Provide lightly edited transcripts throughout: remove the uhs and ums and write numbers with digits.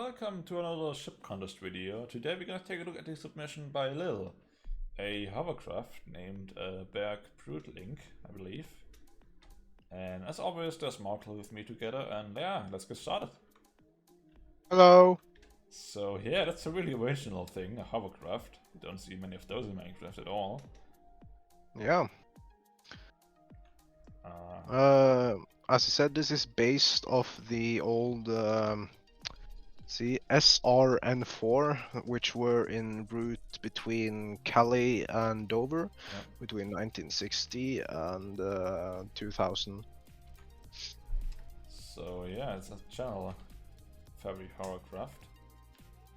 welcome to another ship contest video. Today we're gonna take a look at the submission by Lill, a hovercraft named Berglink, I believe. And as always, there's Markle with me together, and yeah, let's get started. Hello. So yeah, that's a really original thing, a hovercraft. You don't see many of those in Minecraft at all. Yeah. As I said, this is based off the old SRN4, which were in route between Calais and Dover, between 1960 and 2000. So yeah, it's a channel ferry hovercraft.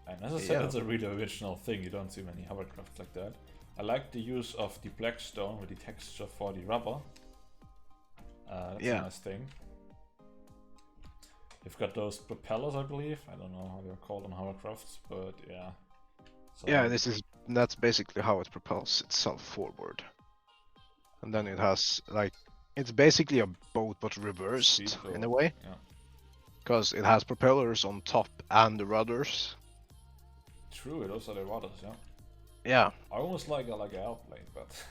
And as I said, it's a really original thing. You don't see many hovercrafts like that. I like the use of the black stone with the texture for the rubber. That's a nice thing. You've got those propellers, I believe. I don't know how they're called on hovercrafts, but yeah. So yeah, that's basically how it propels itself forward. And then it has it's basically a boat but reversed in a way. Yeah. Because it has propellers on top and the rudders. True, it also the rudders, yeah. Yeah. I almost like an airplane, but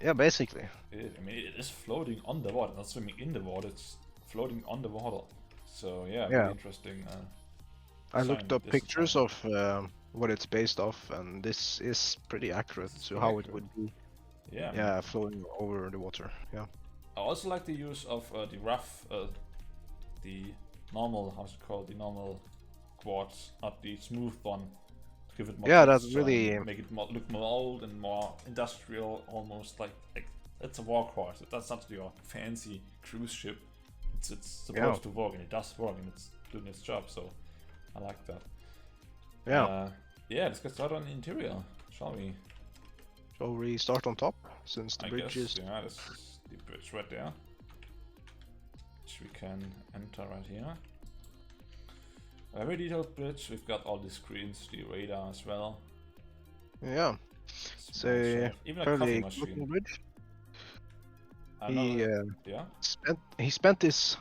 yeah, basically. I mean, it is floating on the water, not swimming in the water. It's floating on the water. So yeah, very interesting. I looked up pictures of what it's based off, and this is pretty accurate to how it would be. Yeah. Yeah, floating over the water. Yeah. I also like the use of the rough, the normal, how's it called? The normal quartz, not the smooth one. To give it more that's really make it look more old and more industrial, almost like it's a war quartz. That's not your fancy cruise ship. It's supposed to work, and it does work, and it's doing its job. So I like that. Yeah. Yeah, let's get started on the interior, shall we? Shall we start on top, since the bridge is... Yeah, this is the bridge right there, which we can enter right here. A very detailed bridge. We've got all the screens, the radar as well. Yeah. So even a coffee machine. Bridge. He spent his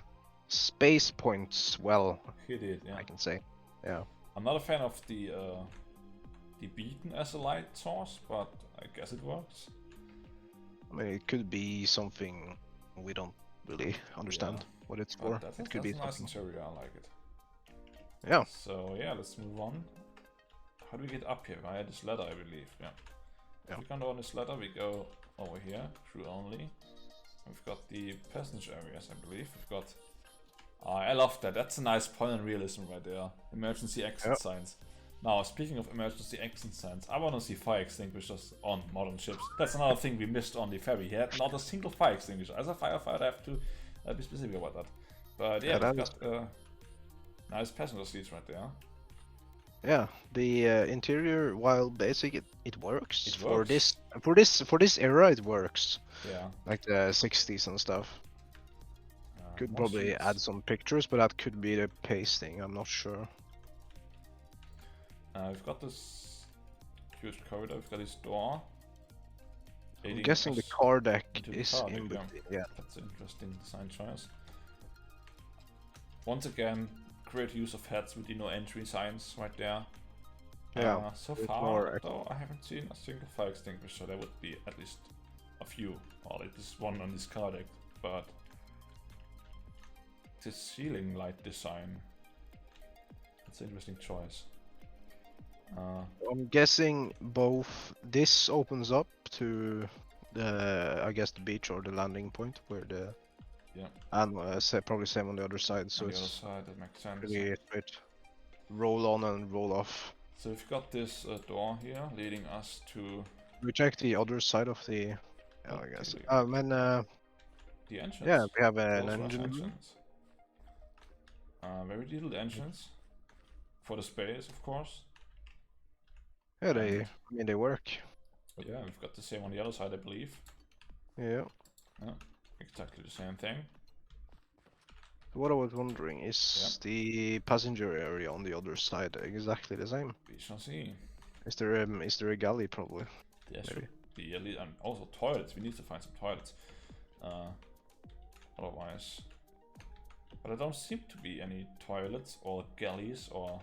space points well. He did, yeah. I can say, yeah. I'm not a fan of the beacon as a light source, but I guess it works. I mean, it could be something we don't really understand what it's for. It could be nice interior. I like it. Yeah. So yeah, let's move on. How do we get up here? Via this ladder, I believe. Yeah. If we can go on this ladder, we go over here, through only. We've got the passenger areas, I believe. We've got... I love that. That's a nice point on realism right there. Emergency exit signs. Now, speaking of emergency exit signs, I want to see fire extinguishers on modern ships. That's another thing we missed on the ferry. He had not a single fire extinguisher. As a firefighter, I have to be specific about that. But yeah, we've got nice passenger seats right there. Yeah, the interior, while basic, it works. For this era, it works. Yeah, like the 60s and stuff. Could probably add some pictures, but that could be the pasting. I'm not sure. We've got this huge corridor. We've got this door. I'm guessing the car deck is in between. Yeah, that's an interesting design choice. Once again, great use of heads with the no entry signs right there. Yeah. So far, though, I haven't seen a single fire extinguisher. There would be at least a few. Well, it is one on this car deck, but this ceiling light design. That's an interesting choice. I'm guessing both. This opens up to the, I guess, the beach or the landing point where the. Yeah. And probably same on the other side. So on the other side, that makes sense. Really straight. Roll on and roll off. So we've got this door here leading us to. We check the other side of the. Yeah, I guess. The entrance. Yeah, we have an engine. Very detailed entrance for the space, of course. Yeah, they work. Yeah, we've got the same on the other side, I believe. Yeah. Yeah, exactly the same thing. What I was wondering is the passenger area on the other side exactly the same? We shall see. Is there a galley probably? Yeah, should be at least, and also toilets. We need to find some toilets. Otherwise, But there don't seem to be any toilets or galleys or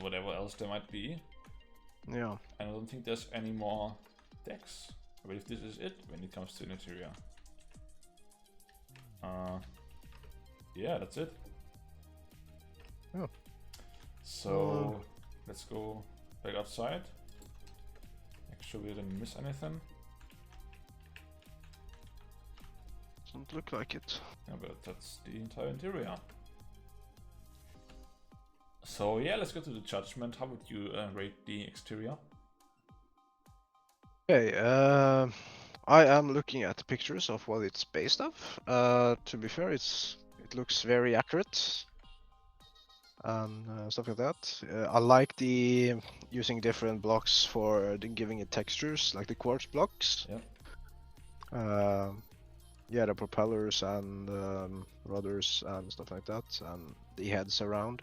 whatever else there might be. Yeah. And I don't think there's any more decks. I believe this is it when it comes to the interior. Yeah, that's it. Oh. So let's go back outside. Make sure we didn't miss anything. Doesn't look like it. Yeah, but that's the entire interior. So yeah, let's go to the judgment. How would you rate the exterior? Okay, I am looking at the pictures of what it's based off. To be fair, it looks very accurate and stuff like that. I like the using different blocks for giving it textures, like the quartz blocks. Yeah. Yeah, the propellers and rudders and stuff like that, and the heads around.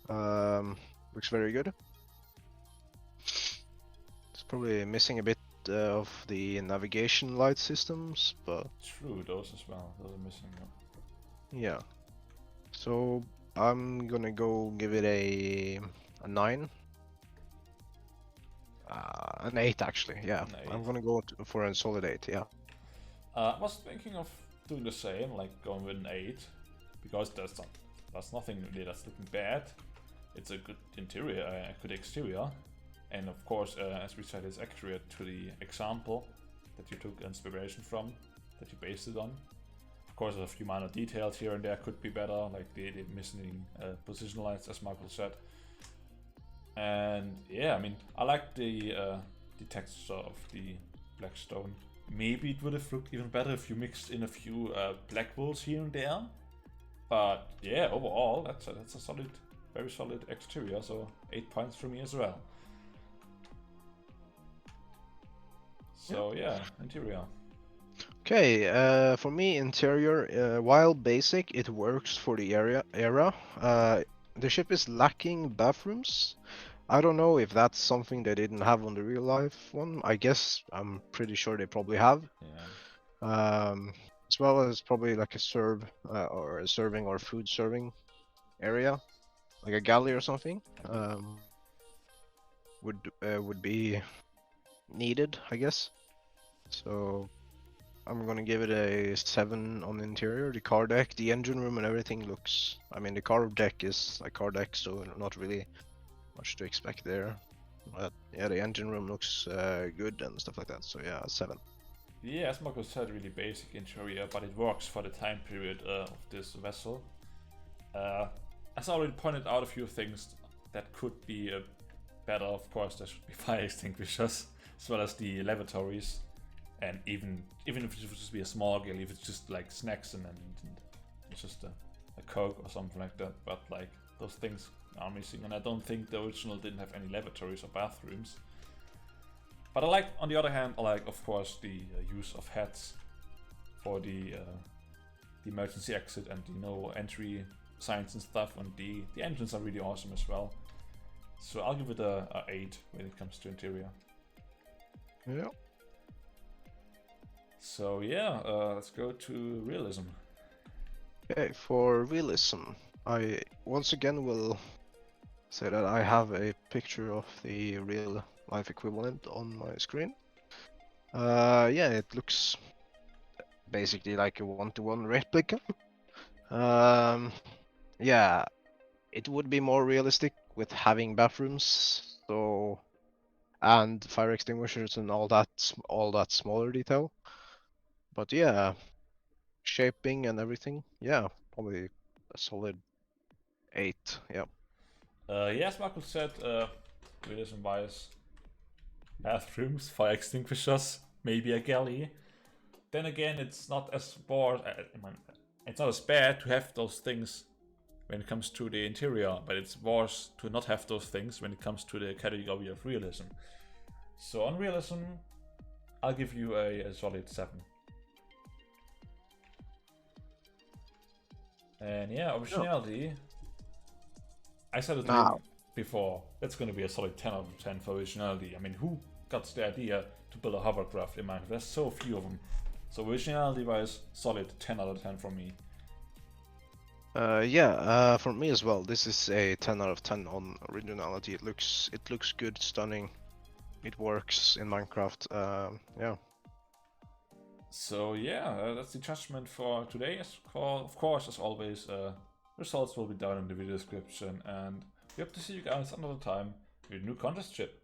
Looks very good. It's probably missing a bit of the navigation light systems, but True, those as well. Those are missing. yeah. So I'm gonna go give it a 9. An 8 actually, yeah. I'm 8. gonna go for a solid 8, yeah. I was thinking of doing the same, like going with an 8, because there's nothing really that's looking bad. It's a good interior, a good exterior, and of course, as we said, it's accurate to the example that you took inspiration from, that you based it on. Of course, there's a few minor details here and there could be better, like the missing position lights, as Michael said. And yeah, I mean, I like the texture of the black stone. Maybe it would have looked even better if you mixed in a few black walls here and there. But yeah, overall, that's a solid, very solid exterior. So 8 points for me as well. So yeah, interior. Okay, for me, interior, while basic, it works for the era. The ship is lacking bathrooms. I don't know if that's something they didn't have on the real life one. I'm pretty sure they probably have. Yeah. As well as probably like a or a serving or food serving area, like a galley or something. Would be needed, I guess. So I'm gonna give it a 7 on the interior. The car deck, the engine room, and everything looks. I mean, the car deck is a car deck, so not really much to expect there. But yeah, the engine room looks good and stuff like that. So yeah, 7. Yeah, as Marco said, really basic interior, but it works for the time period of this vessel. As I already pointed out a few things that could be better. Of course, there should be fire extinguishers, as well as the lavatories. And even if it would just be a small galley, if it's just like snacks and it's just a Coke or something like that. But like those things are missing, and I don't think the original didn't have any lavatories or bathrooms. But I like, on the other hand, I like, of course, the use of heads for the emergency exit and the no entry signs and stuff, and the engines are really awesome as well. So I'll give it a 8 when it comes to interior. Yeah. So yeah, let's go to realism. Okay, for realism, I once again will say that I have a picture of the real life equivalent on my screen. Yeah, it looks basically like a one-to-one replica. Yeah, it would be more realistic with having bathrooms, so and fire extinguishers and all that smaller detail. But yeah, shaping and everything, yeah, probably a solid 8. Yeah. Yes, Marco said, realism wise, bathrooms, fire extinguishers, maybe a galley. Then again, it's not as it's not as bad to have those things when it comes to the interior, but it's worse to not have those things when it comes to the category of realism. So on realism, I'll give you a solid 7. And yeah, originality, I said it before, that's going to be a solid 10 out of 10 for originality. I mean, who got the idea to build a hovercraft in Minecraft? There's so few of them. So originality wise, solid 10 out of 10 from me. Yeah, for me as well. This is a 10 out of 10 on originality. It looks good, stunning. It works in Minecraft. Yeah. So yeah, that's the judgment for today. Of course, as always, results will be down in the video description, and we hope to see you guys another time with a new contest ship.